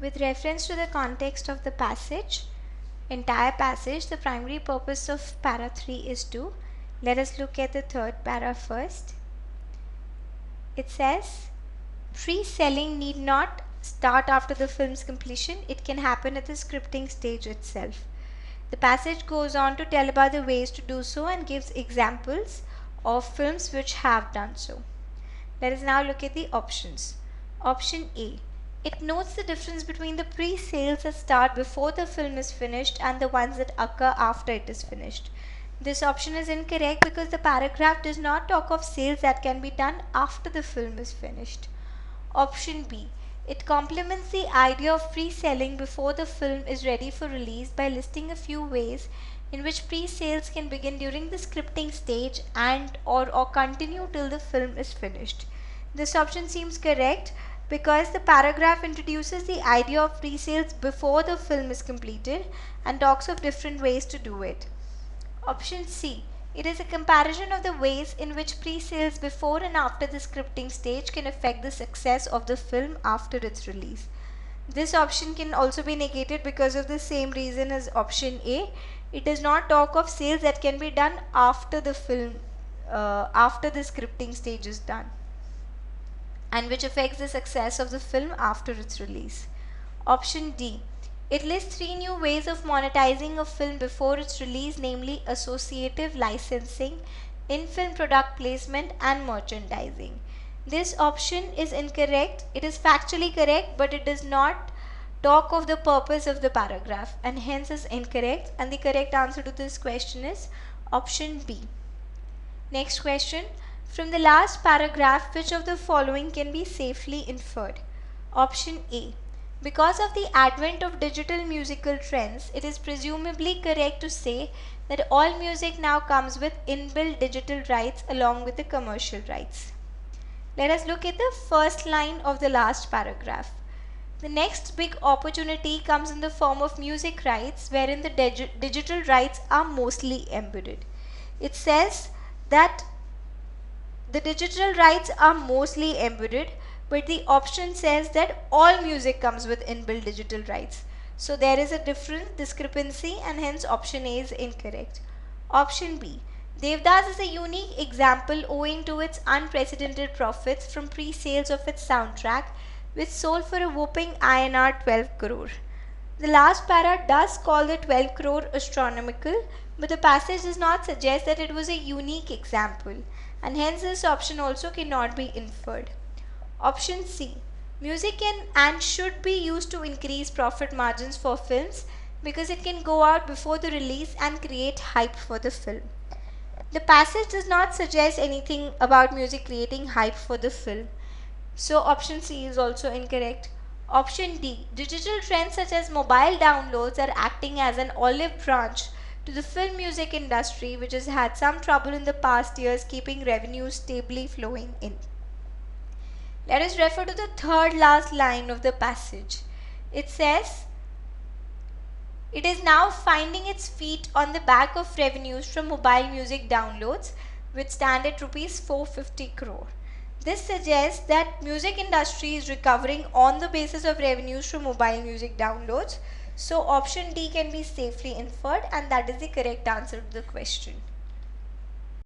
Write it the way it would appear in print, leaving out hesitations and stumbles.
With reference to the context of the entire passage, the primary purpose of para 3 is to. Let us look at the third para first. It says, pre-selling need not start after the film's completion. It can happen at the scripting stage itself. The passage goes on to tell about the ways to do so and gives examples of films which have done so. Let us now look at the options. Option A. It notes the difference between the pre-sales that start before the film is finished and the ones that occur after it is finished. This option is incorrect because the paragraph does not talk of sales that can be done after the film is finished. Option B. It complements the idea of pre-selling before the film is ready for release by listing a few ways in which pre-sales can begin during the scripting stage and or continue till the film is finished. This option seems correct because the paragraph introduces the idea of pre-sales before the film is completed and talks of different ways to do it. Option C. It is a comparison of the ways in which pre-sales before and after the scripting stage can affect the success of the film after its release. This option can also be negated because of the same reason as option A. It does not talk of sales that can be done after the film, after the scripting stage is done, and which affects the success of the film after its release. Option D. It lists 3 new ways of monetizing a film before its release, namely associative licensing, in-film product placement, and merchandising. This option is incorrect. It is factually correct, but it does not talk of the purpose of the paragraph and hence is incorrect, and the correct answer to this question is option B. Next question. From the last paragraph, which of the following can be safely inferred? Option A. Because of the advent of digital musical trends, it is presumably correct to say that all music now comes with inbuilt digital rights along with the commercial rights. Let us look at the first line of the last paragraph. The next big opportunity comes in the form of music rights, wherein the digital rights are mostly embedded. It says that the digital rights are mostly embedded, but the option says that all music comes with inbuilt digital rights. So there is a discrepancy, and hence option A is incorrect. Option B. Devdas is a unique example owing to its unprecedented profits from pre-sales of its soundtrack, which sold for a whopping INR 12 crore. The last para does call the 12 crore astronomical, but the passage does not suggest that it was a unique example, and hence this option also cannot be inferred. Option C. Music can and should be used to increase profit margins for films because it can go out before the release and create hype for the film. The passage does not suggest anything about music creating hype for the film. So option C is also incorrect. Option D. Digital trends such as mobile downloads are acting as an olive branch to the film music industry, which has had some trouble in the past years keeping revenues stably flowing in. Let us refer to the third last line of the passage. It says, it is now finding its feet on the back of revenues from mobile music downloads, which stand at rupees 450 crore. This suggests that music industry is recovering on the basis of revenues from mobile music downloads. So option D can be safely inferred, and that is the correct answer to the question.